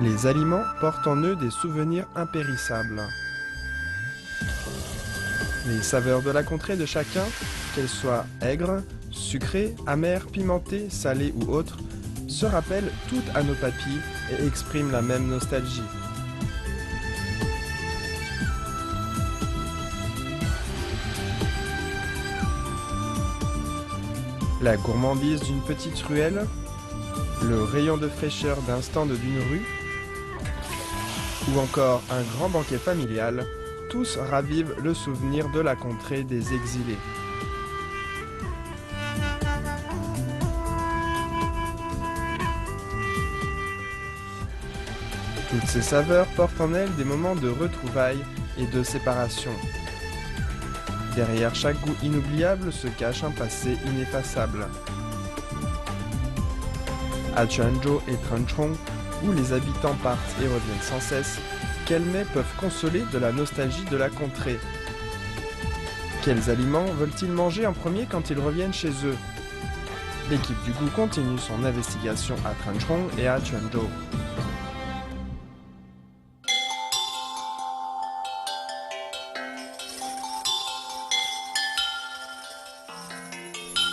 Les aliments portent en eux des souvenirs impérissables. Les saveurs de la contrée de chacun, qu'elles soient aigres, sucrées, amères, pimentées, salées ou autres, se rappellent toutes à nos papilles et expriment la même nostalgie. La gourmandise d'une petite ruelle, le rayon de fraîcheur d'un stand d'une rue, ou encore un grand banquet familial, tous ravivent le souvenir de la contrée des exilés. Toutes ces saveurs portent en elles des moments de retrouvailles et de séparation. Derrière chaque goût inoubliable se cache un passé ineffaçable. À Chuanzhou et Tranchong, où les habitants partent et reviennent sans cesse, quels mets peuvent consoler de la nostalgie de la contrée? Quels aliments veulent-ils manger en premier quand ils reviennent chez eux? L'équipe du goût continue son investigation à Tranchong et à Chuanzhou.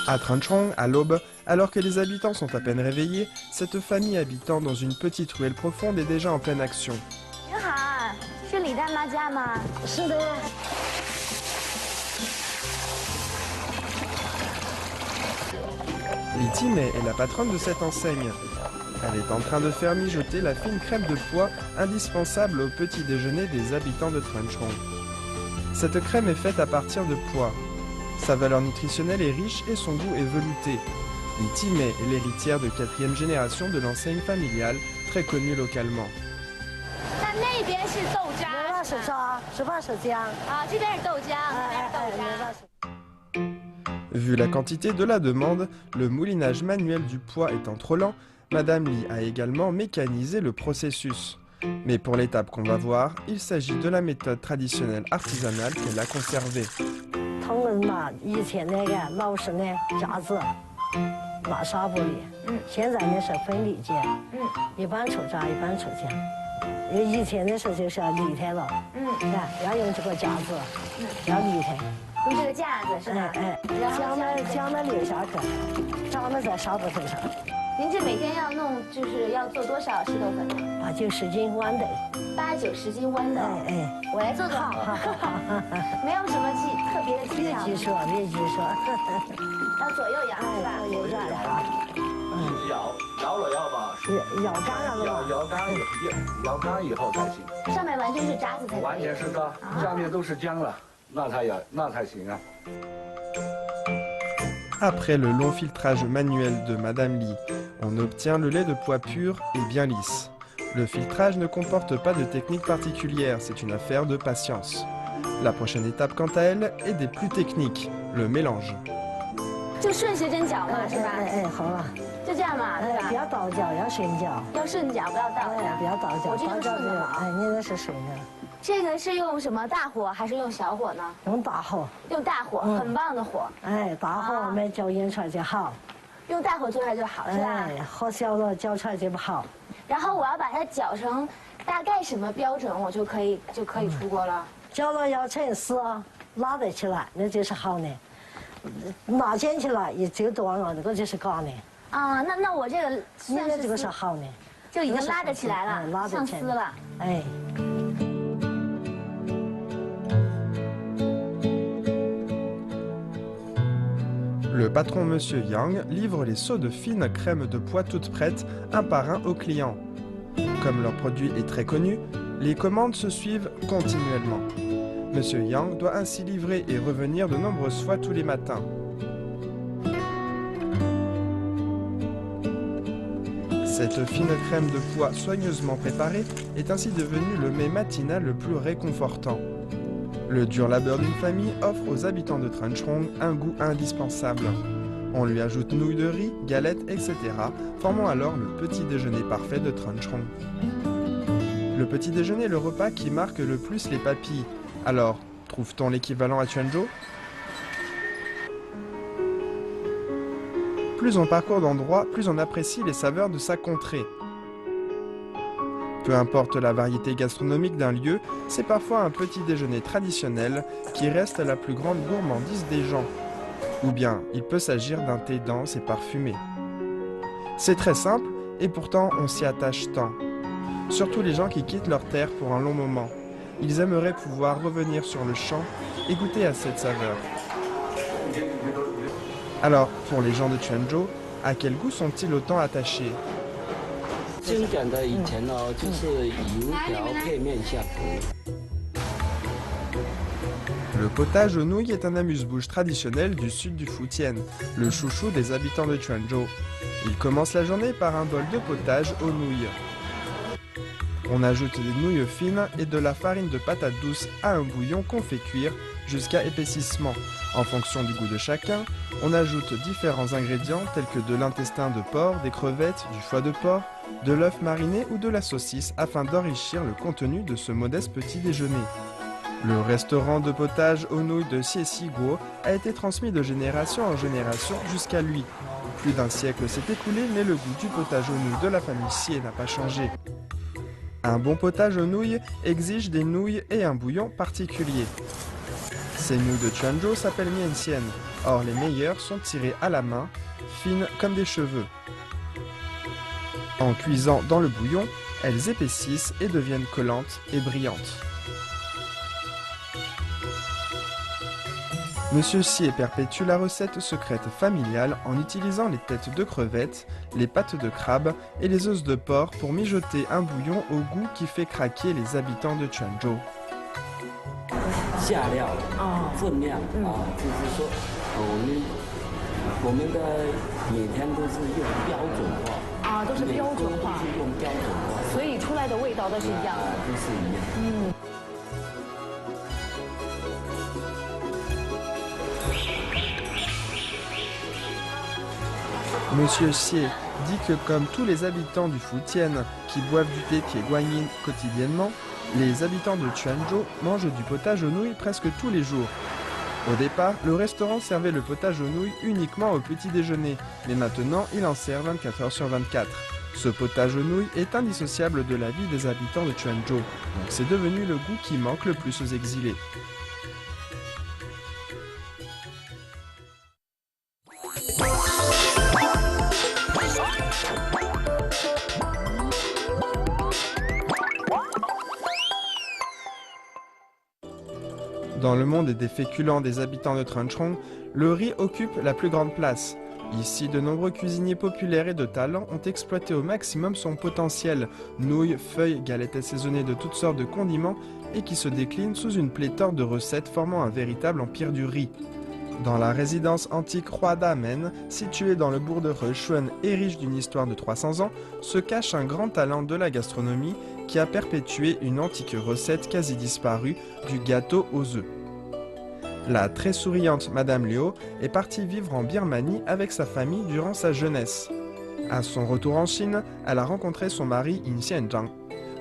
À Tranchong, à l'aube, alors que les habitants sont à peine réveillés, cette famille habitant dans une petite ruelle profonde est déjà en pleine action. Li Timei est la patronne de cette enseigne. Elle est en train de faire mijoter la fine crème de pois indispensable au petit déjeuner des habitants de Tranchong. Cette crème est faite à partir de pois. Sa valeur nutritionnelle est riche et son goût est velouté. Li Timei est l'héritière de 4e génération de l'enseigne familiale, très connue localement. Vu la quantité de la demande, le moulinage manuel du pois étant trop lent, Madame Li a également mécanisé le processus. Mais pour l'étape qu'on va voir, il s'agit de la méthode traditionnelle artisanale qu'elle a conservée.您这每天要弄，就是要做多少石头粉呢？8、9、10斤豌豆，8、9、10斤豌豆。我来做做。好，没有什么特别的技巧。别急说，别急说。要左右摇是吧？右转好。摇了要把摇干了吗？摇干以后才行。上面完全是渣子才可以。完全是渣，下面都是浆了，那才行啊。Après le long filtrage manuel de Madame Li, on obtient le lait de pois pur et bien lisse. Le filtrage ne comporte pas de technique particulière, c'est une affaire de patience. La prochaine étape, quant à elle, est des plus techniques, le mélange. 就顺时针搅嘛，是吧？好啊。就这样嘛，对吧？不要倒搅，要顺搅。要顺搅，不要倒搅。不要倒搅。我这个顺的好。你那是顺的。这个是用什么大火还是用小火呢？用大火。用大火，很棒的火。大火没搅匀出来就好。用大火做出来就好，是吧？火小了搅出来就不好。然后我要把它搅成大概什么标准，我就可以出锅了。搅了要成丝，拉得起来，那就是好的。拿捡起来也就多了，这个就是假的。啊，那我这个你的这个是好的，就已经拉得起来了，像丝了。Le patron Monsieur Yang livre les seaux de fine crème de pois toutes prêtes, un par un aux clients. Comme leur produit est très connu, les commandes se suivent continuellement. Monsieur Yang doit ainsi livrer et revenir de nombreuses fois tous les matins. Cette fine crème de pois soigneusement préparée est ainsi devenue le mets matinal le plus réconfortant. Le dur labeur d'une famille offre aux habitants de Tranchong un goût indispensable. On lui ajoute nouilles de riz, galettes, etc., formant alors le petit déjeuner parfait de Tranchong. Le petit déjeuner est le repas qui marque le plus les papilles. Alors, trouve-t-on l'équivalent à Chuanzhou? Plus on parcourt d'endroits, plus on apprécie les saveurs de sa contrée. Peu importe la variété gastronomique d'un lieu, c'est parfois un petit déjeuner traditionnel qui reste la plus grande gourmandise des gens. Ou bien, il peut s'agir d'un thé dense et parfumé. C'est très simple, et pourtant on s'y attache tant. Surtout les gens qui quittent leur terre pour un long moment. Ils aimeraient pouvoir revenir sur le champ et goûter à cette saveur. Alors, pour les gens de Quanzhou, à quel goût sont-ils autant attachés? Le potage aux nouilles est un amuse-bouche traditionnel du sud du Fujian, le chouchou des habitants de Quanzhou. Ils commencent la journée par un bol de potage aux nouilles. On ajoute des nouilles fines et de la farine de patate douce à un bouillon qu'on fait cuire jusqu'à épaississement. En fonction du goût de chacun, on ajoute différents ingrédients tels que de l'intestin de porc, des crevettes, du foie de porc, de l'œuf mariné ou de la saucisse afin d'enrichir le contenu de ce modeste petit déjeuner. Le restaurant de potage aux nouilles de Xie Guo a été transmis de génération en génération jusqu'à lui. Plus d'un siècle s'est écoulé, mais le goût du potage aux nouilles de la famille Xie n'a pas changé. Un bon potage aux nouilles exige des nouilles et un bouillon particulier. Ces nouilles de Quanzhou s'appellent mianxian, or les meilleures sont tirées à la main, fines comme des cheveux. En cuisant dans le bouillon, elles épaississent et deviennent collantes et brillantes. Monsieur Xie perpétue la recette secrète familiale en utilisant les têtes de crevettes, les pattes de crabe et les os de porc pour mijoter un bouillon au goût qui fait craquer les habitants de Quanzhou. Monsieur Xie dit que comme tous les habitants du Fujian qui boivent du thé Tieguanyin quotidiennement, les habitants de Quanzhou mangent du potage aux nouilles presque tous les jours. Au départ, le restaurant servait le potage aux nouilles uniquement au petit déjeuner, mais maintenant il en sert 24 heures sur 24. Ce potage aux nouilles est indissociable de la vie des habitants de Quanzhou, donc c'est devenu le goût qui manque le plus aux exilés. Dans le monde des féculents des habitants de Trunchong, le riz occupe la plus grande place. Ici, de nombreux cuisiniers populaires et de talent ont exploité au maximum son potentiel. Nouilles, feuilles, galettes assaisonnées de toutes sortes de condiments et qui se déclinent sous une pléthore de recettes formant un véritable empire du riz. Dans la résidence antique Roi d'Amen, située dans le bourg de Hechuan et riche d'une histoire de 300 ans, se cache un grand talent de la gastronomie qui a perpétué une antique recette quasi disparue du gâteau aux œufs. La très souriante Madame Liu est partie vivre en Birmanie avec sa famille durant sa jeunesse. À son retour en Chine, elle a rencontré son mari In Xianzhang.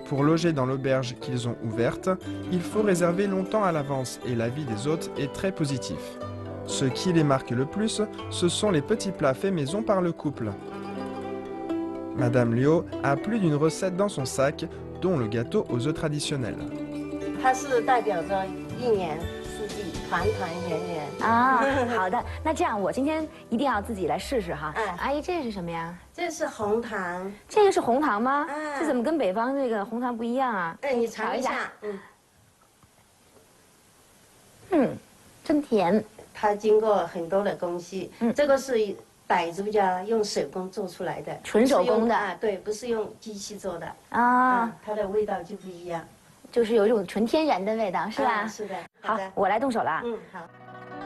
Pour loger dans l'auberge qu'ils ont ouverte, il faut réserver longtemps à l'avance et l'avis des hôtes est très positif. Ce qui les marque le plus, ce sont les petits plats faits maison par le couple. Madame Liu a plus d'une recette dans son sac, dont le gâteau aux œufs traditionnel.啊，好的，那这样我今天一定要自己来试试哈。阿姨，这是什么呀？这是红糖，这个是红糖吗？这怎么跟北方这个红糖不一样啊？你尝一下。真甜。它经过很多的工序，这个是傣族家用手工做出来的，纯手工的啊，对，不是用机器做的啊，它的味道就不一样。 就是有一种纯天然的味道，是吧？是的。好，我来动手了。好。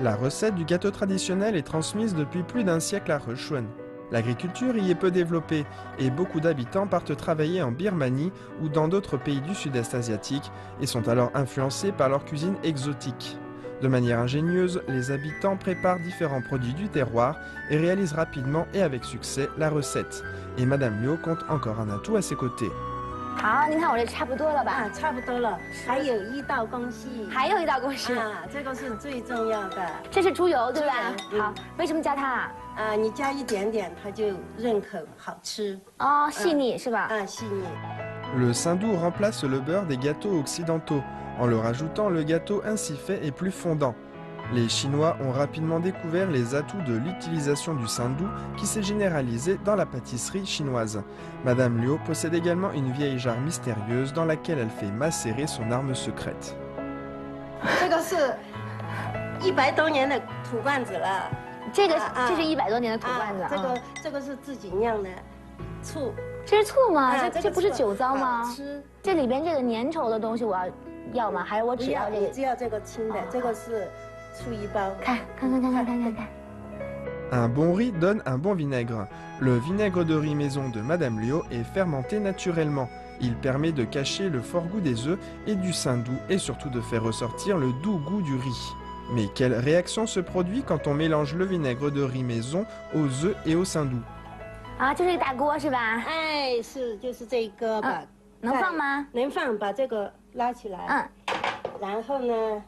La recette du gâteau traditionnel est transmise depuis plus d'un siècle à Hechuan. L'agriculture y est peu développée et beaucoup d'habitants partent travailler en Birmanie ou dans d'autres pays du sud-est asiatique et sont alors influencés par leur cuisine exotique. De manière ingénieuse, les habitants préparent différents produits du terroir et réalisent rapidement et avec succès la recette. Et Madame Liu compte encore un atout à ses côtés. 好，您看我这差不多了吧？差不多了，还有一道工序。还有一道工序啊，这个是最重要的。这是猪油对吧？好，为什么加它啊？你加一点点，它就润口好吃。哦，细腻是吧？细腻。Le saindoux remplace le beurre des gâteaux occidentaux. En le rajoutant, le gâteau ainsi fait est plus fondant. Les Chinois ont rapidement découvert les atouts de l'utilisation du saindoux qui s'est généralisé dans la pâtisserie chinoise. Madame Liu possède également une vieille jarre mystérieuse dans laquelle elle fait macérer son arme secrète. 这个是100多年的土罐子了。这是100多年的土罐子。这个是自己酿的醋。这是醋吗？这不是酒糟吗？吃。这里边这个粘稠的东西我要吗？还是我只要这个？只要这个清的，这个是醋一包。看。Un bon riz donne un bon vinaigre. Le vinaigre de riz maison de Madame Liu est fermenté naturellement. Il permet de cacher le fort goût des œufs et du saindoux et surtout de faire ressortir le doux goût du riz. Mais quelle réaction se produit quand on mélange le vinaigre de riz maison aux œufs et au saindoux? 啊，就是一个大锅是吧？哎，是，就是这一个吧。能放吗？能放，把这个拉起来。然后呢？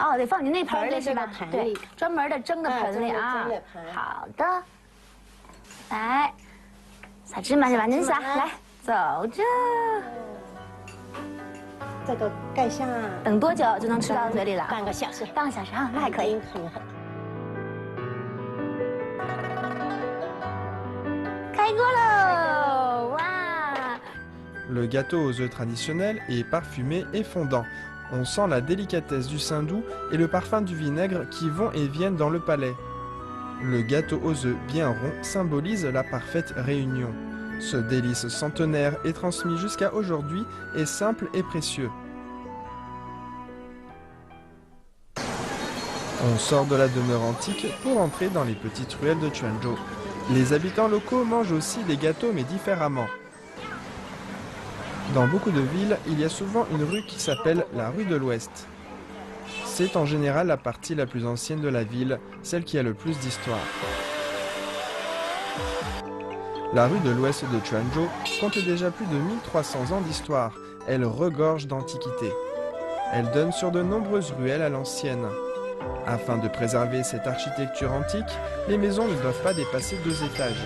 哦，得放你那盆里是吧？对，专门的蒸的盆里啊。好的。来，撒芝麻是吧？您撒，来，走着。这个盖上。等多久就能吃到嘴里了？半个小时。半个小时啊，那还可以。开锅喽！哇！ Le gâteau aux œufs traditionnel est parfumé et fondant. On sent la délicatesse du saindoux et le parfum du vinaigre qui vont et viennent dans le palais. Le gâteau aux œufs bien rond symbolise la parfaite réunion. Ce délice centenaire et transmis jusqu'à aujourd'hui est simple et précieux. On sort de la demeure antique pour entrer dans les petites ruelles de Quanzhou. Les habitants locaux mangent aussi des gâteaux mais différemment. Dans beaucoup de villes, il y a souvent une rue qui s'appelle la rue de l'Ouest. C'est en général la partie la plus ancienne de la ville, celle qui a le plus d'histoire. La rue de l'Ouest de Quanzhou compte déjà plus de 1300 ans d'histoire. Elle regorge d'antiquités. Elle donne sur de nombreuses ruelles à l'ancienne. Afin de préserver cette architecture antique, les maisons ne doivent pas dépasser 2 étages.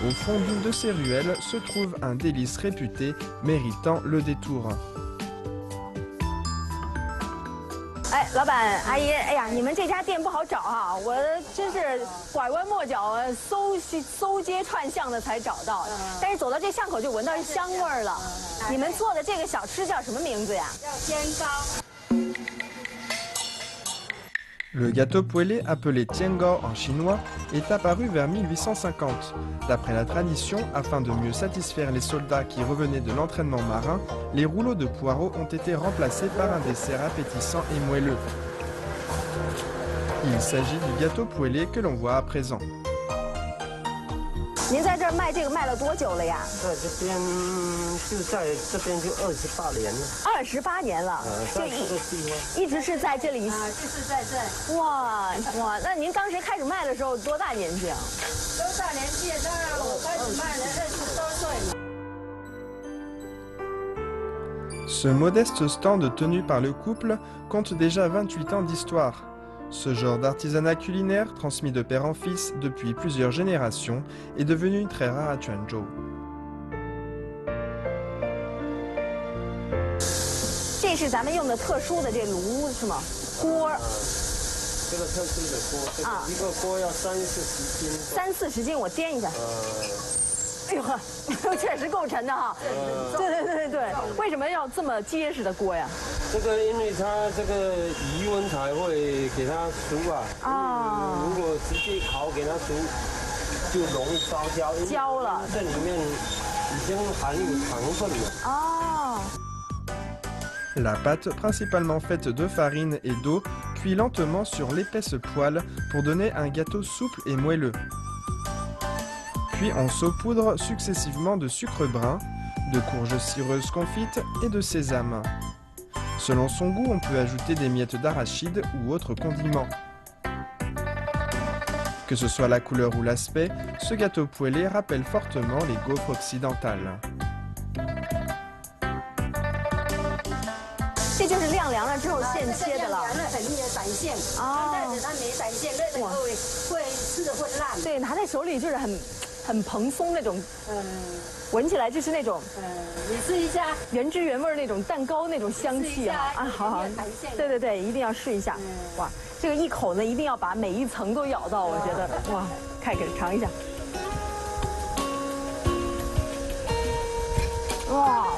Au fond d'une de ces ruelles se trouve un délice réputé, méritant le détour. 哎，老板阿姨，哎呀，你们这家店不好找啊，我真是拐弯抹角搜街串巷的才找到，但是走到这巷口就闻到香味儿了。你们做的这个小吃叫什么名字呀？叫煎糕。 Le gâteau poêlé, appelé tiangao en chinois, est apparu vers 1850. D'après la tradition, afin de mieux satisfaire les soldats qui revenaient de l'entraînement marin, les rouleaux de poireaux ont été remplacés par un dessert appétissant et moelleux. Il s'agit du gâteau poêlé que l'on voit à présent. 您在这儿卖这个卖了多久了呀？在这边就28年了。28年了，就一直是在这里。就是在这。哇，那您当时开始卖的时候多大年纪啊？多大年纪？当然我开始卖了20多岁。 Ce modeste stand tenu par le couple compte déjà 28 ans d'histoire. Ce genre d'artisanat culinaire, transmis de père en fils depuis plusieurs générations, est devenu très rare à Quanzhou. 这是咱们用的特殊的这炉是吗？锅。这个特殊的锅，啊，一个锅要30-40斤。30-40斤，我掂一下。哎呦呵，确实够沉的哈。对，为什么要这么结实的锅呀？这个因为它这个余温才会给它熟啊。啊。如果直接烤给它熟，就容易烧焦。焦了。这里面已经含有糖分了。哦。 La pâte, principalement faite de farine et d'eau, cuit lentement sur l'épaisse poêle pour donner un gâteau souple et moelleux. Puis on saupoudre successivement de sucre brun, de courges cireuses confites et de sésame. Selon son goût, on peut ajouter des miettes d'arachide ou autres condiments. Que ce soit la couleur ou l'aspect, ce gâteau poêlé rappelle fortement les gaufres occidentales. 这就是晾凉了之后现切的了，很散线。哦，但是它没散线，那个会吃的会烂。对，拿在手里就是很蓬松那种，闻起来就是那种，你试一下，原汁原味那种蛋糕那种香气啊！啊，好好，对对对，一定要试一下。哇，这个一口呢，一定要把每一层都咬到，我觉得哇，看给尝一下。哇，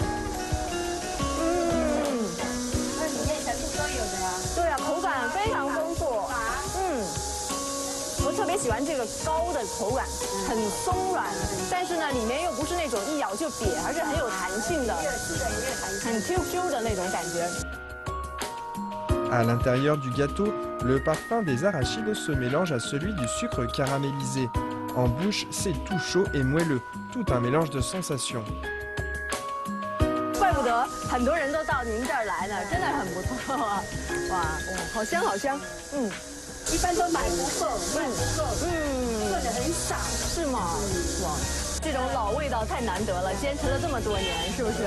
那里面全部都有的呀。对啊，口感非常丰富。我特别喜欢这个糕的口感，很松软，但是呢，里面又不是那种一咬就瘪，而是很有弹性的，很 QQ 的那种感觉。À l'intérieur du gâteau, le parfum des arachides se mélange à celui du sucre caramélisé. En bouche, c'est tout chaud et moelleux, tout un mélange de sensations. 怪不得很多人都到您这儿来呢，真的很不错啊！哇，好香好香，一般都买不够，做的很少。是吗？哇，这种老味道太难得了，坚持了这么多年，是不是？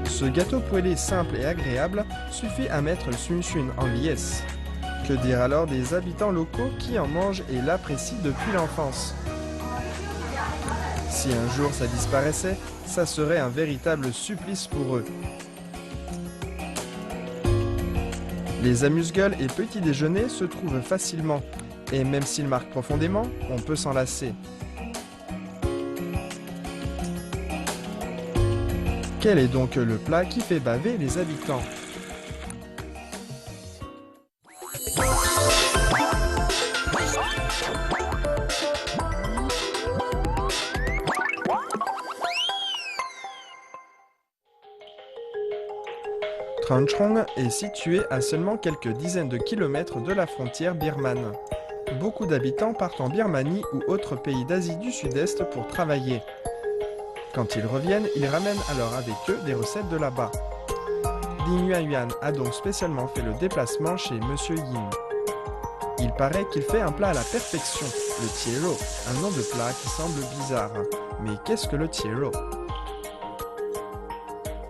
Ce gâteau poêlé simple et agréable suffit à mettre le sunshun en liesse. Que dire alors des habitants locaux qui en mangent et l'apprécient depuis l'enfance? Si un jour ça disparaissait, ça serait un véritable supplice pour eux. Les amuse-gueules et petits déjeuners se trouvent facilement, et même s'ils marquent profondément, on peut s'en lasser. Quel est donc le plat qui fait baver les habitants? Tranchong est situé à seulement quelques dizaines de kilomètres de la frontière birmane. Beaucoup d'habitants partent en Birmanie ou autres pays d'Asie du Sud-Est pour travailler. Quand ils reviennent, ils ramènent alors avec eux des recettes de là-bas. Ding Yuan a donc spécialement fait le déplacement chez Monsieur Yin. Il paraît qu'il fait un plat à la perfection, le tiero, un nom de plat qui semble bizarre. Mais qu'est-ce que le tiero?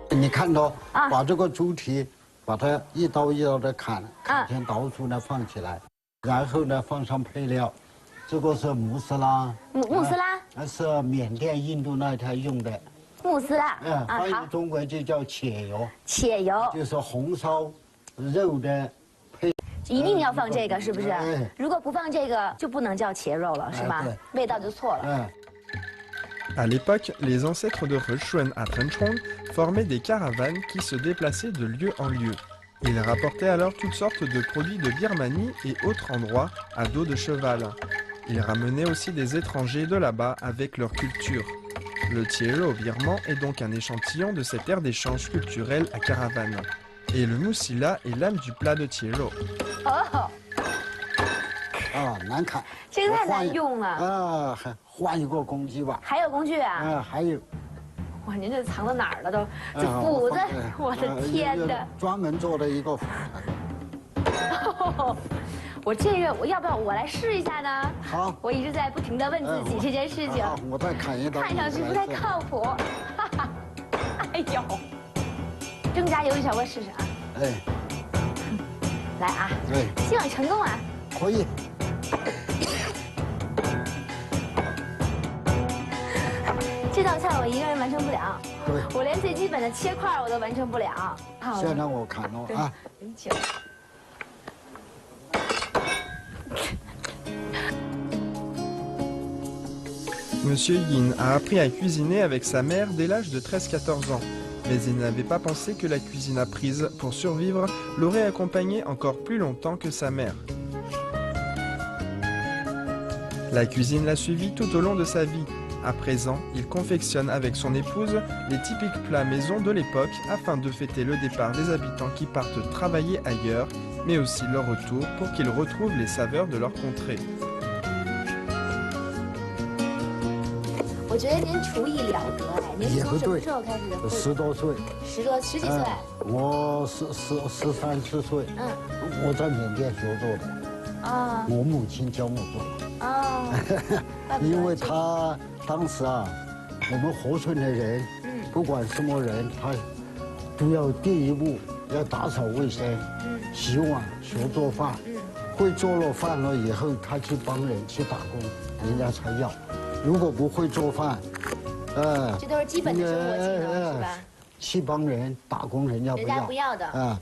你看到把这个猪蹄，把它一刀一刀的砍成刀出呢放起来，然后呢放上配料，这个是穆斯拉，穆斯拉，那是缅甸、印度那条用的，穆斯拉，翻译中文就叫茄油，茄油就是红烧肉的配。一定要放这个，是不是？哎如果不放这个，就不能叫茄肉了，是吗？对味道就错了。 À l'époque, les ancêtres de Rechuan à Trenchong formaient des caravanes qui se déplaçaient de lieu en lieu. Ils rapportaient alors toutes sortes de produits de Birmanie et autres endroits à dos de cheval. Ils ramenaient aussi des étrangers de là-bas avec leur culture. Le tielo birman est donc un échantillon de cette ère d'échange culturel à caravane. Et le moussila est l'âme du plat de tielo. 啊，难砍。这个太难用了。啊，换一个工具吧。还有工具啊？啊，还有。哇，您这藏到哪儿了都？这斧子，我的天哪！专门做的一个斧子。我这个，我要不要我来试一下呢？好。我一直在不停地问自己这件事情。我再砍一刀。看上去不太靠谱。哈哈。哎呦，挣扎犹豫一下，我试试啊。哎。来啊。对。希望成功啊。可以。 这道菜我一个人完成不了，对，我连最基本的切块我都完成不了。先让我砍了啊！请。Monsieur Yin a appris à cuisiner avec sa mère dès l'âge de 13-14 ans. Mais il n'avait pas pensé que la cuisine apprise pour survivre l'aurait accompagné encore plus longtemps que sa mère. La cuisine l'a suivi tout au long de sa vie. À présent, il confectionne avec son épouse les typiques plats maison de l'époque afin de fêter le départ des habitants qui partent travailler ailleurs, mais aussi leur retour pour qu'ils retrouvent les saveurs de leur contrée. 我觉得您厨艺了得哎，您从什么时候开始？10多岁。十几岁？我13、14岁。我在缅甸学做的。啊。我母亲教我做。哦。因为他当时啊，我们和村的人，不管什么人，他都要第一步要打扫卫生，洗碗、学做饭。会做了饭了以后，他去帮人去打工，人家才要。如果不会做饭，这都是基本的生活技能，是吧？去帮人打工，人家不要的。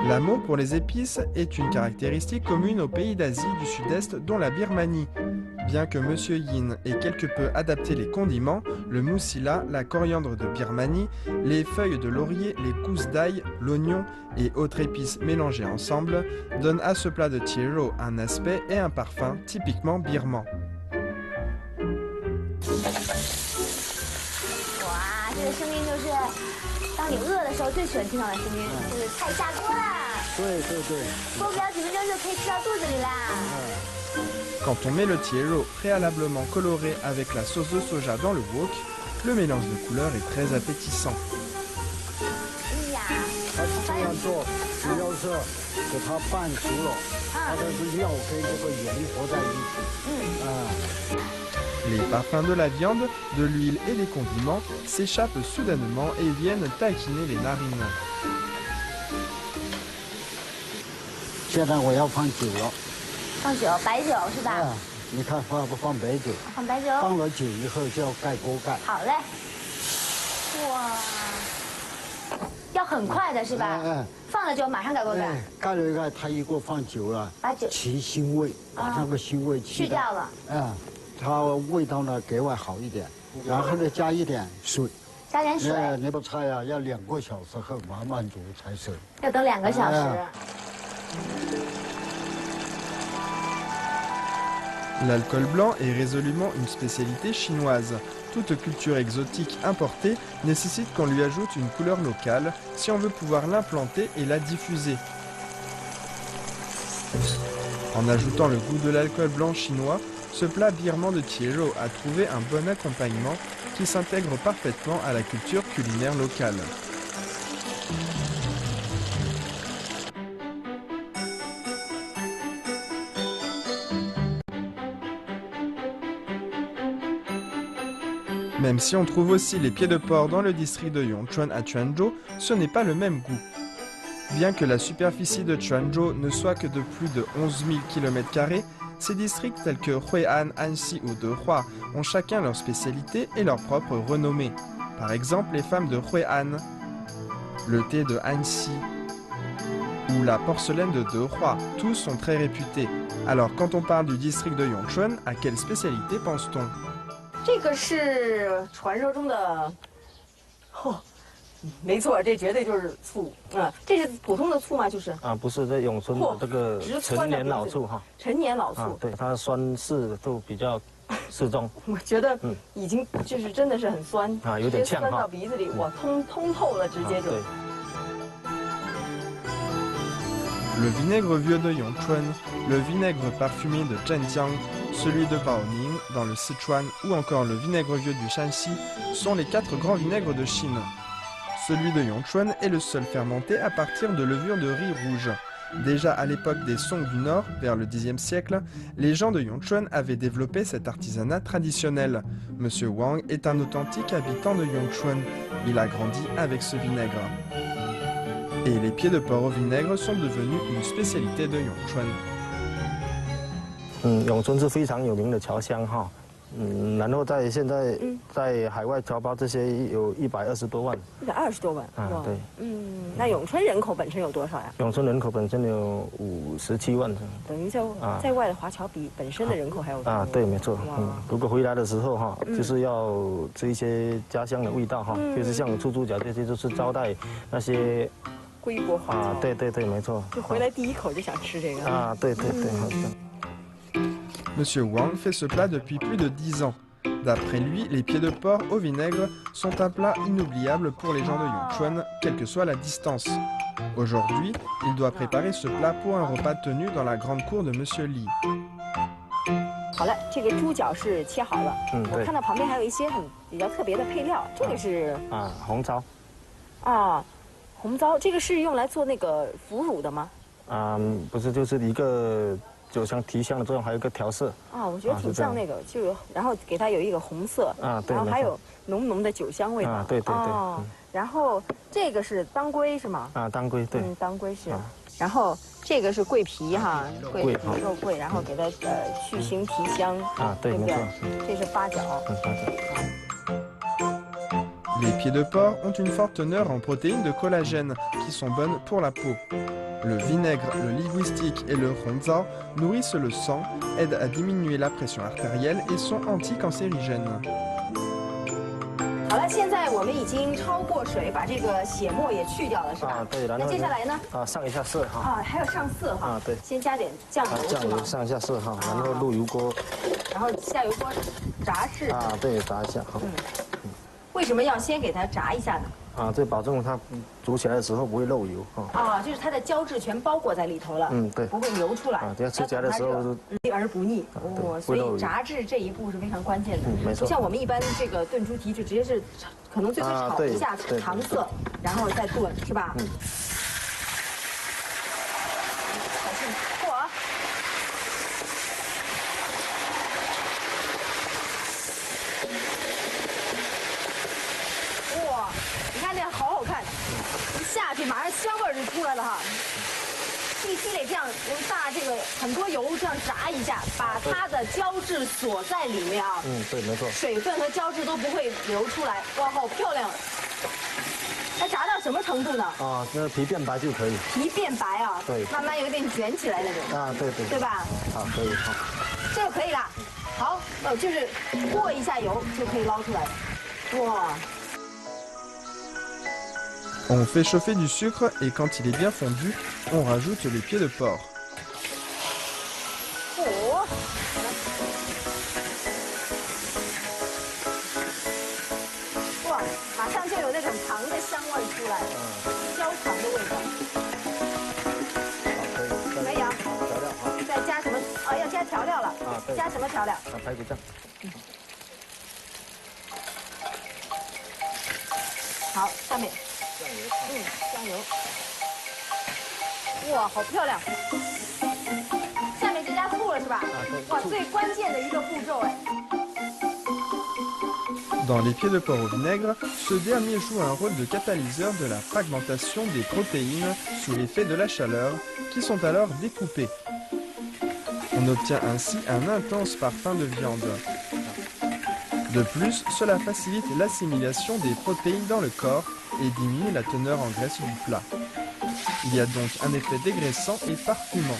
L'amour pour les épices est une caractéristique commune aux pays d'Asie du Sud-Est, dont la Birmanie. Bien que Monsieur Yin ait quelque peu adapté les condiments, le moussila, la coriandre de Birmanie, les feuilles de laurier, les gousses d'ail, l'oignon et autres épices mélangées ensemble donnent à ce plat de Thiero un aspect et un parfum typiquement birman. 哇，这个声音就是当你饿的时候最喜欢听到的声音，就是菜下锅啦。对，过不了几分钟就可以吃到肚子里啦。Quand on met le Thiero préalablement coloré avec la sauce de soja dans le wok, le mélange de couleurs est très appétissant. 哎呀，他是这样做，主要是给它拌熟了，它的料跟这个盐合在一起。Les parfums de la viande, de l'huile et des condiments s'échappent soudainement et viennent taquiner les narines. 现在我要放酒了。放酒，白酒是吧？你看放不放白酒？放白酒。放了酒以后就要盖锅盖。好嘞。哇，要很快的是吧？放了酒马上盖锅盖。盖了盖，它一过放酒了，把酒去腥味，把那个腥味去掉了。它味道呢格外好一点，然后呢加一点水。加点水。那道菜啊要2个小时后慢慢煮才熟。要等2个小时。L'alcool blanc est résolument une spécialité chinoise. Toute culture exotique importée nécessite qu'on lui ajoute une couleur locale si on veut pouvoir l'implanter et la diffuser. En ajoutant le goût de l'alcool blanc chinois, ce plat birman de Thiero a trouvé un bon accompagnement qui s'intègre parfaitement à la culture culinaire locale. Même si on trouve aussi les pieds de porc dans le district de Yongchuan à Quanzhou, ce n'est pas le même goût. Bien que la superficie de Quanzhou ne soit que de plus de 11 000 km², ces districts tels que Hui'an, Anxi ou Dehua ont chacun leur spécialité et leur propre renommée. Par exemple, les femmes de Hui'an, le thé de Anxi ou la porcelaine de Dehua, tous sont très réputés. Alors quand on parle du district de Yongchuan, à quelle spécialité pense-t-on? 这个是传说中的，没错，这绝对就是醋啊！这是普通的醋吗？就是啊，不是，这永春的这个陈年老醋哈。陈年老醋，对，它酸适度比较适中。我觉得已经就是真的是很酸啊，有点呛哈，酸到鼻子里，哇，通透了，直接就。Le vinaigre vieux de Yongchuan, le vinaigre parfumé de Zhenjiang, celui de Baoning dans le Sichuan ou encore le vinaigre vieux du Shanxi sont les 4 grands vinaigres de Chine. Celui de Yongchuan est le seul fermenté à partir de levure de riz rouge. Déjà à l'époque des Song du Nord, vers le Xe siècle, les gens de Yongchuan avaient développé cet artisanat traditionnel. Monsieur Wang est un authentique habitant de Yongchuan. Il a grandi avec ce vinaigre. Et les pieds de porc au vinaigre sont devenus une spécialité de Yongchuan. 永春是非常有名的侨乡哈，然后现在在海外侨胞这些有120多万，120多万啊，对，那永春人口本身有多少呀？永春人口本身有57万，等于在外的华侨比本身的人口还要多啊，对，没错，如果回来的时候哈，就是要吃一些家乡的味道哈，就是像猪猪脚这些，就是招待那些归国华侨啊，对，没错，就回来第一口就想吃这个啊，对，好像。 Monsieur Wang fait ce plat depuis plus de 10 ans. D'après lui, les pieds de porc au vinaigre sont un plat inoubliable pour les gens de Yongchuan, quelle que soit la distance. Aujourd'hui, il doit préparer ce plat pour un repas tenu dans la grande cour de Monsieur Li. 好了，这个猪脚是切好了，我看到旁边还有一些比较特别的配料，这个是红糟，红糟，这个是用来做那个腐乳的吗？不是，就是一个。 就像提香的作用，还有一个调色我觉得挺像那个，然后给它有一个红色对，然后还有浓浓的酒香味道对，然后这个是当归是吗？啊，当归对。嗯，当归是。然后这个是桂皮哈，桂皮肉桂，然后给它去腥提香。啊，对，没错。这是八角。八角。 Les pieds de porc ont une forte teneur en protéines de collagène qui sont bonnes pour la peau. Le vinaigre, le linguistique et le ronza nourrissent le sang, aident à diminuer la pression artérielle et sont anticancérigènes. 好了，现在我们已经焯过水，把这个血沫也去掉了，是吧？啊，对。然后那接下来呢？啊，上一下色哈。啊，还要上色哈。啊，对。先加点酱油是吗？酱油上一下色哈，然后入油锅。然后下油锅炸制。啊，对，炸一下哈。为什么要先给它炸一下呢？啊，这保证它煮起来的时候不会漏油哈。啊，就是它的胶质全包裹在里头了。嗯，对。不会流出来。啊，等下吃起来的时候就腻而不腻。哦，所以炸制这一步是非常关键的。没错。不像我们一般这个炖猪蹄就直接是，可能最多炒一下糖色，然后再炖，是吧？嗯。小心破啊！哇，你看这好好看，一下去马上香味儿就出来了哈。必须得这样用大这个很多油这样炸一下，把它的胶质锁在里面啊。嗯，对，没错。水分和胶质都不会流出来。哇，好漂亮！它炸到什么程度呢？啊，那皮变白就可以。皮变白啊？对。慢慢有点卷起来那种。啊，对对。对吧？好，可以好。这就可以了。好，就是过一下油就可以捞出来。哇！ On fait chauffer du sucre et quand il est bien fondu, on rajoute les pieds de porc. 哇，马上就有那种糖的香味出来，焦糖的味道。可以啊。调料啊。再加什么？啊，要加调料了。啊，对。加什么调料？啊，排骨酱。好，下面。 酱油。哇，好漂亮！下面就加醋了是吧？哇，最关键的一个步骤哎。Dans les pieds de porc au vinaigre, ce dernier joue un rôle de catalyseur de la fragmentation des protéines sous l'effet de la chaleur, qui sont alors découpées. On obtient ainsi un intense parfum de viande. De plus, cela facilite l'assimilation des protéines dans le corps et diminue la teneur en graisse du plat. Il y a donc un effet dégraissant et parfumant.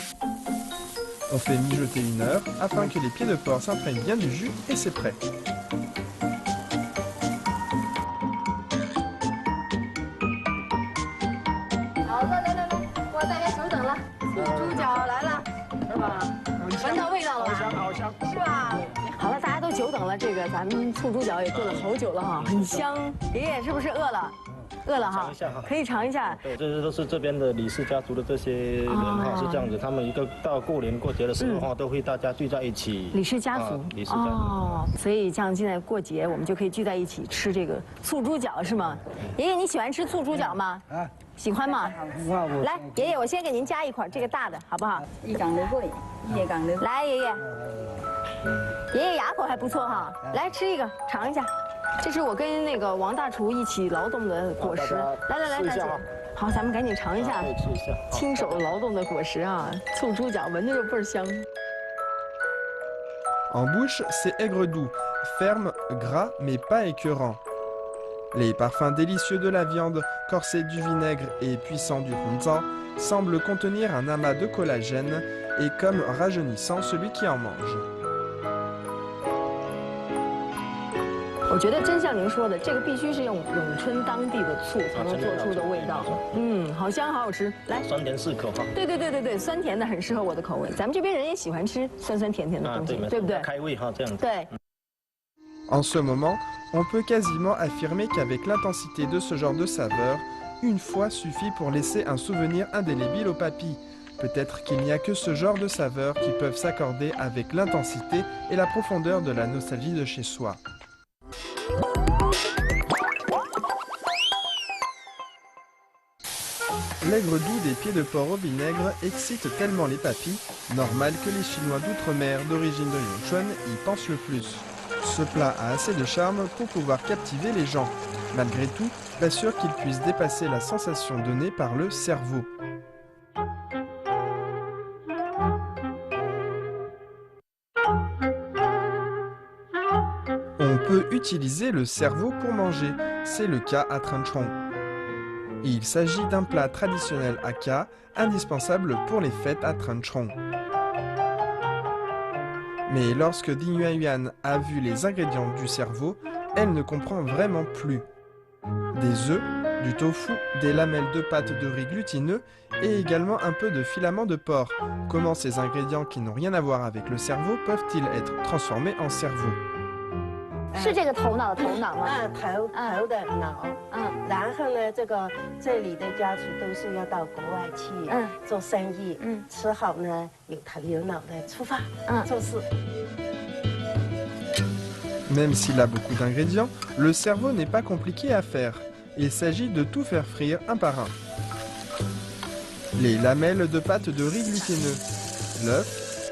On fait mijoter 1 heure afin que les pieds de porc s'imprègnent bien du jus et c'est prêt. 好，来，我大家久等了，猪脚来了，是吧？闻到味道了吧？好香，好香，是吧？好了，大家都久等了，这个咱们醋猪脚也炖了好久了哈，很香。爷爷是不是饿了？ 饿了哈，可以尝一下。对，这些都是这边的李氏家族的这些人哈，是这样子。他们一个到过年过节的时候哈，都会大家聚在一起。李氏家族，李氏家族。哦，所以像现在过节，我们就可以聚在一起吃这个醋猪脚，是吗？爷爷，你喜欢吃醋猪脚吗？啊，喜欢吗？来，爷爷，我先给您加一块这个大的，好不好？1港的贵，2港的。来，爷爷，爷爷牙口还不错哈，来吃一个，尝一下。 这是我跟那个王大厨一起劳动的果实，来，大姐，好，咱们赶紧尝一下，吃一下，亲手劳动的果实啊，醋猪脚闻着就倍儿香。En bouche, c'est aigre doux, ferme, gras mais pas écœurant. Les parfums délicieux de la viande, corsés du vinaigre et puissants du ronza, semblent contenir un amas de collagène et comme rajeunissant celui qui en mange. 我觉得真像您说的，这个必须是用永春当地的醋才能做出的味道。嗯，好香，好好吃。来，酸甜适口哈。对，酸甜的很适合我的口味。咱们这边人也喜欢吃酸酸甜甜的东西，对不对？开胃哈，这样子。对。En ce moment, on peut quasiment affirmer qu'avec l'intensité de ce genre de saveur, une fois suffit pour laisser un souvenir indélébile au papy. Peut-être qu'il n'y a que ce genre de saveurs qui peuvent s'accorder avec l'intensité et la profondeur de la nostalgie de chez soi. L'aigre doux des pieds de porc au vinaigre excite tellement les papilles, normal que les Chinois d'outre-mer d'origine de Yongchuan y pensent le plus. Ce plat a assez de charme pour pouvoir captiver les gens. Malgré tout, pas sûr qu'il puisse dépasser la sensation donnée par le cerveau. On peut utiliser le cerveau pour manger, c'est le cas à Tran Chong. Il s'agit d'un plat traditionnel Hakka, indispensable pour les fêtes à Tran Chong. Mais lorsque Ding Yuanyuan a vu les ingrédients du cerveau, elle ne comprend vraiment plus. Des œufs, du tofu, des lamelles de pâte de riz glutineux et également un peu de filament de porc. Comment ces ingrédients qui n'ont rien à voir avec le cerveau peuvent-ils être transformés en cerveau? 是这个头脑的头脑吗？头的脑，然后呢，这里的家属都是要到国外去做生意，吃好呢有头有脑的出发做事。 Même s'il a beaucoup d'ingrédients, le cerveau n'est pas compliqué à faire. Il s'agit de tout faire frire un par un. Les lamelles de pâte de riz glutineux, l'œuf,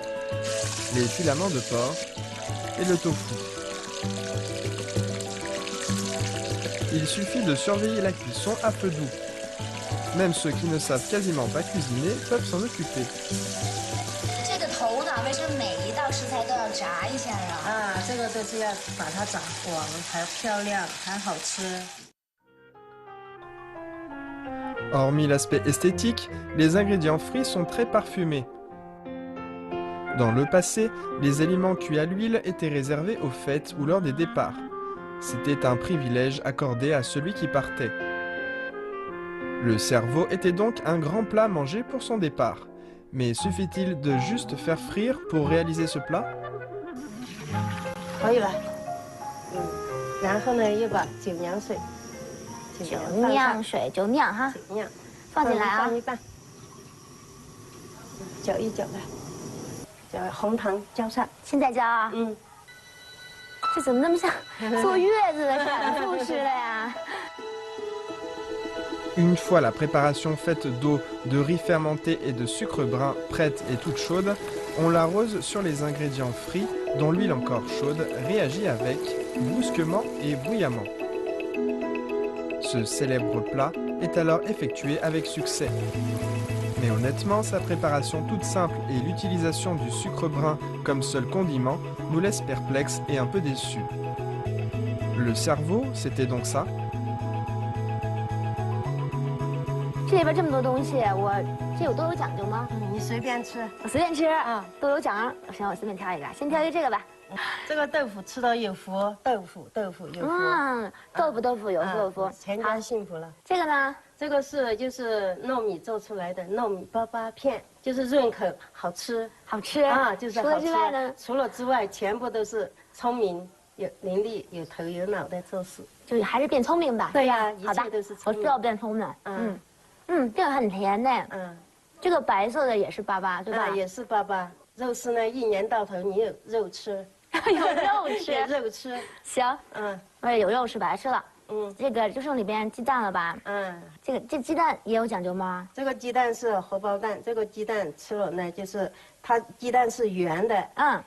les filaments de porc et le tofu. Il suffit de surveiller la cuisson à feu doux. Même ceux qui ne savent quasiment pas cuisiner peuvent s'en occuper. 这个头脑为什么每一道食材都要炸一下啊？这个都是要把它炸黄，还漂亮，还好吃。 Hormis l'aspect esthétique, les ingrédients frits sont très parfumés. Dans le passé, les aliments cuits à l'huile étaient réservés aux fêtes ou lors des départs. C'était un privilège accordé à celui qui partait. Le cerveau était donc un grand plat mangé pour son départ. Mais suffit-il de juste faire frire pour réaliser ce plat? 可以了，然后呢，又把酒酿水，酒酿水就酿哈，酿放进来啊，放一半，搅一搅吧，搅红糖浇上，现在浇啊，这怎么那么像坐月子的产妇似的呀？ Une fois la préparation faite d'eau, de riz fermenté et de sucre brun prête et toute chaude, on l'arrose sur les ingrédients frits dont l'huile encore chaude réagit avec brusquement et bruyamment. Ce célèbre plat est alors effectué avec succès. Mais honnêtement, sa préparation toute simple et l'utilisation du sucre brun comme seul condiment nous laisse perplexes et un peu déçus. Le cerveau, c'était donc ça? 这里边这么多东西，这都有讲究吗？你随便吃。我随便吃啊，都有讲。行，我随便挑一个，先挑一个这个吧。这个豆腐吃到有福，豆腐有福。豆腐有福，全家幸福了。这个呢？这个就是糯米做出来的糯米粑片，就是润口，好吃。好吃啊，就是好吃。除了之外呢？除了之外，全部都是聪明、有伶俐、有头有脑的做事。就是还是变聪明吧。对呀，好的，我知道变聪明。这个很甜的。这个白色的也是粑，对吧？也是粑。肉丝呢，一年到头你有肉吃。有肉吃。有肉吃。行。有肉吃，白吃了。这个就剩里边鸡蛋了吧？这鸡蛋也有讲究吗？这个鸡蛋是荷包蛋，这个鸡蛋吃了呢，就是它鸡蛋是圆的。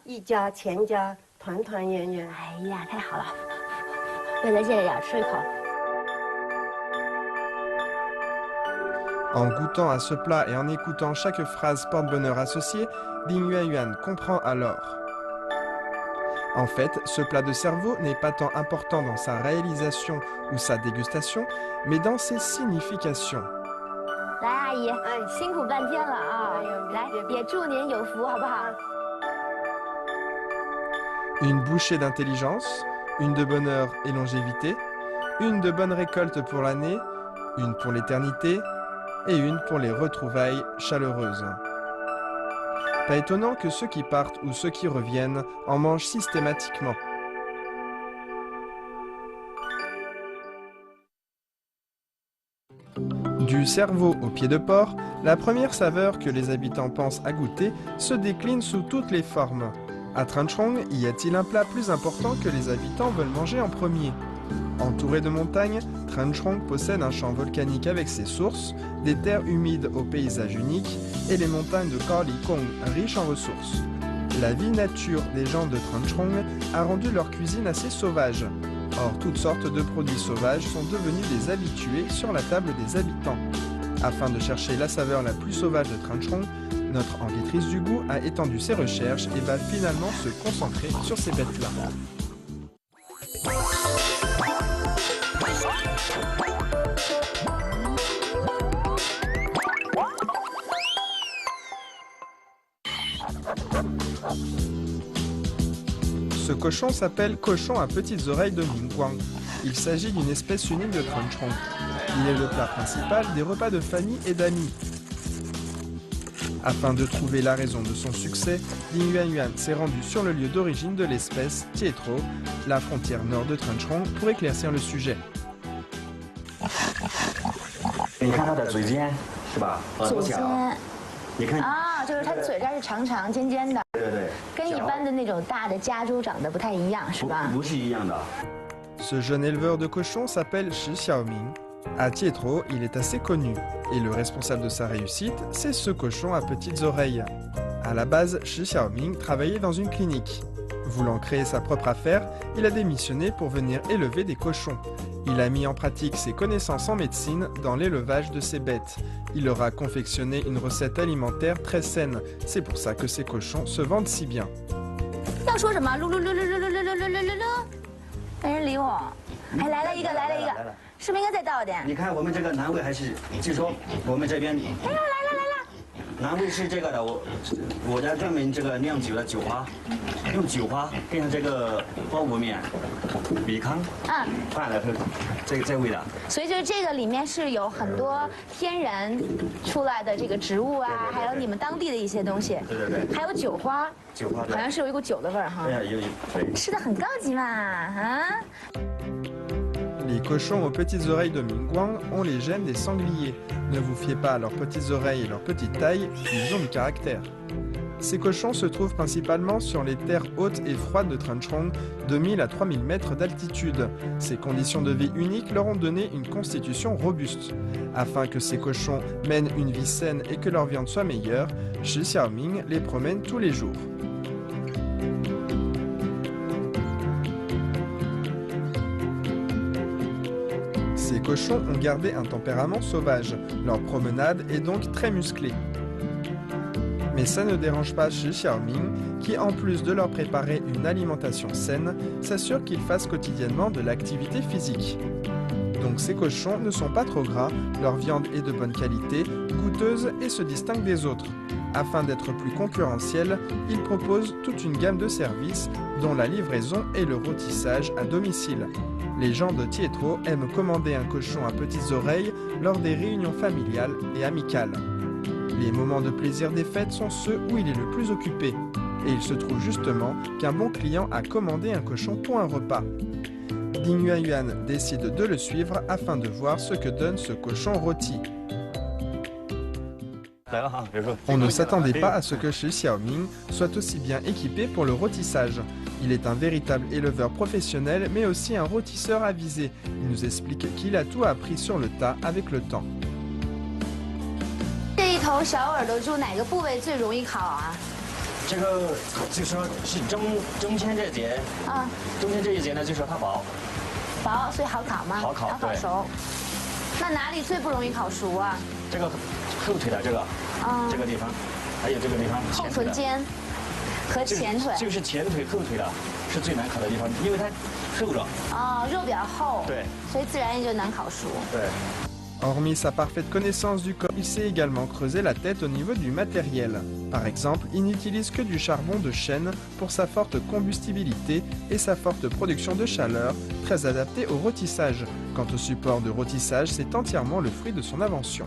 一家全家团团圆圆。哎呀，太好了！为了这个吃一口。 En goûtant à ce plat et en écoutant chaque phrase porte-bonheur associée, Ding Yuanyuan comprend alors. En fait, ce plat de cerveau n'est pas tant important dans sa réalisation ou sa dégustation, mais dans ses significations. 来，阿姨，辛苦半天了啊！来，也祝您有福，好不好？ Une bouchée d'intelligence, une de bonheur et longévité, une de bonne récolte pour l'année, une pour l'éternité, et une pour les retrouvailles chaleureuses. Pas étonnant que ceux qui partent ou ceux qui reviennent en mangent systématiquement. Du cerveau au pied de porc, la première saveur que les habitants pensent à goûter se décline sous toutes les formes. À Tran Chong, y a-t-il un plat plus important que les habitants veulent manger en premier? Entouré de montagnes, Tran Chong possède un champ volcanique avec ses sources, des terres humides au paysage unique et les montagnes de Kali Kong riches en ressources. La vie nature des gens de Tran Chong a rendu leur cuisine assez sauvage. Or, toutes sortes de produits sauvages sont devenus des habitués sur la table des habitants. Afin de chercher la saveur la plus sauvage de Tranchong, notre enquêtrice du goût a étendu ses recherches et va finalement se concentrer sur ces bêtes-là. Ce cochon s'appelle cochon à petites oreilles de Mingguang. Il s'agit d'une espèce unique de Tranchong. Il est le plat principal des repas de famille et d'amis. Afin de trouver la raison de son succès, Ding Yuanyuan s'est rendu sur le lieu d'origine de l'espèce, Tietro, la frontière nord de Tranchong, pour éclaircir le sujet. 你看它的嘴尖，是吧？嘴尖。你看啊，就是它嘴这儿是长长尖尖的，对对对，跟一般的那种大的家猪长得不太一样，是吧？不是一样的。Ce jeune éleveur de cochons s'appelle Shi Xiaoming. À Tietro, il est assez connu. Et le responsable de sa réussite, c'est ce cochon à petites oreilles. À la base, Shi Xiaoming travaillait dans une clinique. Voulant créer sa propre affaire, il a démissionné pour venir élever des cochons. Il a mis en pratique ses connaissances en médecine dans l'élevage de ces bêtes. Il leur a confectionné une recette alimentaire très saine. C'est pour ça que ces cochons se vendent si bien. 要说什么？噜噜噜噜噜噜噜噜噜噜噜噜，没人理我。哎，来了一个，来了一个，是不是应该再倒点？你看我们这个南味还是，据说我们这边，哎呦，来了来了。 南味是这个的，我家专门这个酿酒的酒花，用酒花跟上这个苞谷面、米糠，拌了这味道。所以就是这个里面是有很多天然出来的这个植物啊，还有你们当地的一些东西。对对对。还有酒花。酒花。好像是有一股酒的味儿哈。对呀，有。对。吃的很高级嘛，啊。 Les cochons aux petites oreilles de Mingguang ont les gènes des sangliers. Ne vous fiez pas à leurs petites oreilles et leur petite taille, ils ont du caractère. Ces cochons se trouvent principalement sur les terres hautes et froides de Tranchong, de 1000 à 3000 mètres d'altitude. Ces conditions de vie uniques leur ont donné une constitution robuste. Afin que ces cochons mènent une vie saine et que leur viande soit meilleure, Shi Xiaoming les promène tous les jours. Ces cochons ont gardé un tempérament sauvage, leur promenade est donc très musclée. Mais ça ne dérange pas Shi Xiaoming, qui en plus de leur préparer une alimentation saine, s'assure qu'ils fassent quotidiennement de l'activité physique. Donc ces cochons ne sont pas trop gras, leur viande est de bonne qualité, goûteuse et se distingue des autres. Afin d'être plus concurrentiel, ils proposent toute une gamme de services, dont la livraison et le rôtissage à domicile. Les gens de Tietro aiment commander un cochon à petites oreilles lors des réunions familiales et amicales. Les moments de plaisir des fêtes sont ceux où il est le plus occupé. Et il se trouve justement qu'un bon client a commandé un cochon pour un repas. Ding Yuanyuan décide de le suivre afin de voir ce que donne ce cochon rôti. On ne s'attendait pas à ce que Shi Xiaoming soit aussi bien équipé pour le rôtissage. Il est un véritable éleveur professionnel, mais aussi un rôtisseur avisé. Il nous explique qu'il a tout appris sur le tas avec le temps. 这一头小耳朵猪哪个部位最容易烤啊？这个就说是中间这节，中间这一节呢，就说它薄，薄，所以好烤吗？好烤，好烤熟。那哪里最不容易烤熟啊？这个后腿的这个，这个地方，还有这个地方，后臀尖。 和前腿，这个是前腿后腿的，是最难烤的地方，因为它厚了。哦，肉比较厚，对，所以自然也就难烤熟。对。Hormis sa parfaite connaissance du corps, il sait également creuser la tête au niveau du matériel. Par exemple, il n'utilise que du charbon de chêne pour sa forte combustibilité et sa forte production de chaleur, très adaptée au rôtissage. Quant au support de rôtissage, c'est entièrement le fruit de son invention.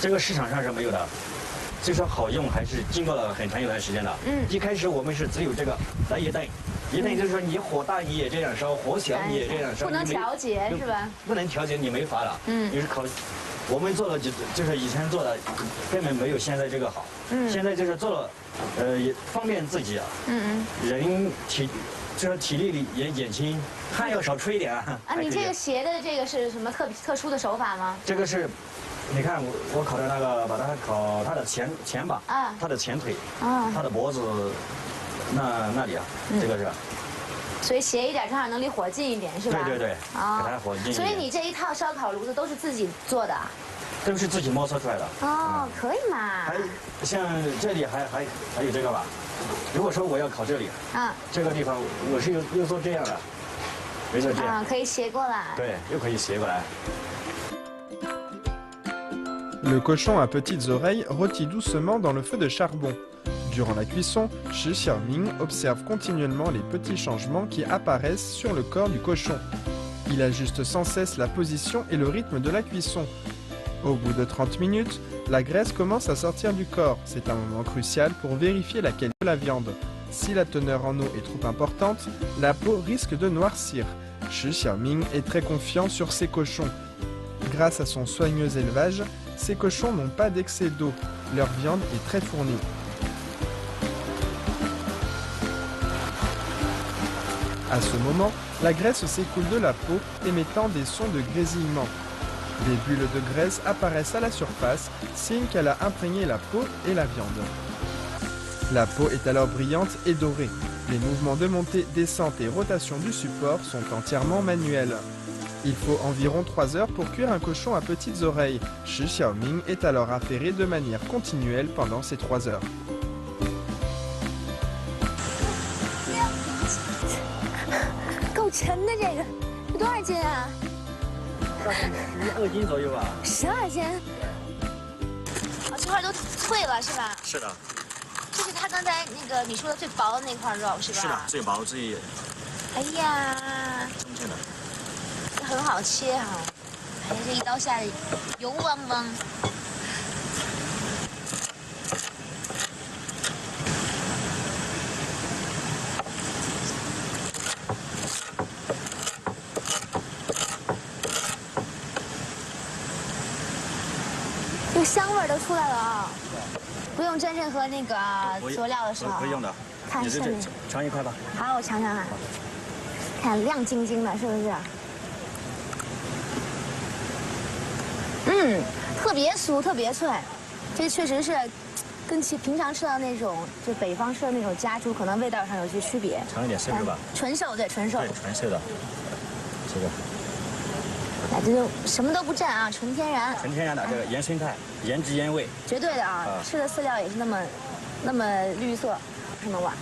这个市场上是没有的。 就说好用还是经过了很长一段时间的。一开始我们是只有这个来一顿，一顿就是说你火大你也这样烧，火小你也这样烧，不能调节是吧？不能调节你没法了。你是烤，我们做了就是以前做的根本没有现在这个好。现在就是做了，也方便自己啊。人就是体力里也减轻，汗要少出一点啊。啊，你这个斜的这个是什么特殊的手法吗？这个是。 你看我烤的那个，把它烤它的前把，它的前腿，它的脖子，那里啊，这个是，所以斜一点，正好能离火近一点，是吧？对对对，给它火近一点。所以你这一套烧烤炉子都是自己做的？都是自己摸索出来的。哦，可以嘛。还像这里还有这个吧？如果说我要烤这里，这个地方我是又做这样的，没做这样。可以斜过来。对，又可以斜过来。 Le cochon à petites oreilles rôtit doucement dans le feu de charbon. Durant la cuisson, Shi Xiaoming observe continuellement les petits changements qui apparaissent sur le corps du cochon. Il ajuste sans cesse la position et le rythme de la cuisson. Au bout de 30 minutes, la graisse commence à sortir du corps. C'est un moment crucial pour vérifier la qualité de la viande. Si la teneur en eau est trop importante, la peau risque de noircir. Shi Xiaoming est très confiant sur ses cochons. Grâce à son soigneux élevage, ces cochons n'ont pas d'excès d'eau. Leur viande est très fournie. À ce moment, la graisse s'écoule de la peau, émettant des sons de grésillement. Des bulles de graisse apparaissent à la surface, signe qu'elle a imprégné la peau et la viande. La peau est alors brillante et dorée. Les mouvements de montée, descente et rotation du support sont entièrement manuels. Il faut environ 3 heures pour cuire un cochon à petites oreilles. Shi Xiaoming est alors affairé de manière continuelle pendant ces 3 heures. 够沉的这个，这多少斤啊12斤左右吧。12斤。这块都脆了是吧？是的。这是他刚才那个你说的最薄的那块肉是吧？是的，最薄最。哎呀。中间的。 很好切哈，哎，这一刀下去油汪汪。这个香味儿都出来了啊！不用蘸任何那个佐料的时候。不用的。看下面。尝一块吧。好，我尝尝看。看亮晶晶的，是不是？ 特别酥，特别脆，这确实是跟平常吃到那种就北方吃的那种家猪，可能味道上有些区别。尝一点生肉吧。纯瘦，对，纯瘦。对，纯瘦的。这个。哎，这就什么都不蘸啊，纯天然。纯天然的，这个原生态，原汁原味。绝对的啊，吃的饲料也是那么绿色，什么碗。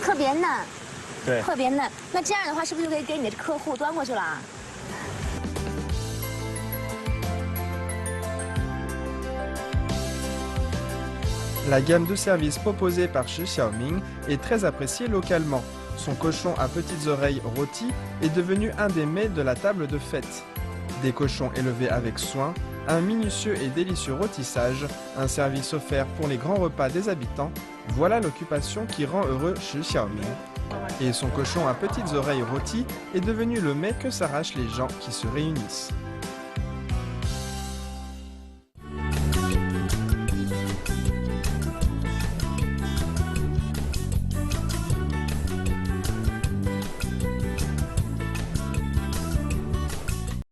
特别嫩。 对，特别嫩。那这样的话，是不是就可以给你的客户端过去了啊？ La gamme de services proposée par Shi Xiaoming est très appréciée localement. Son cochon à petites oreilles rôti est devenu un des mets de la table de fête. Des cochons élevés avec soin, un minutieux et délicieux rôtissage, un service offert pour les grands repas des habitants, voilà l'occupation qui rend heureux Shi Xiaoming. Et son cochon à petites oreilles rôties est devenu le mets que s'arrachent les gens qui se réunissent.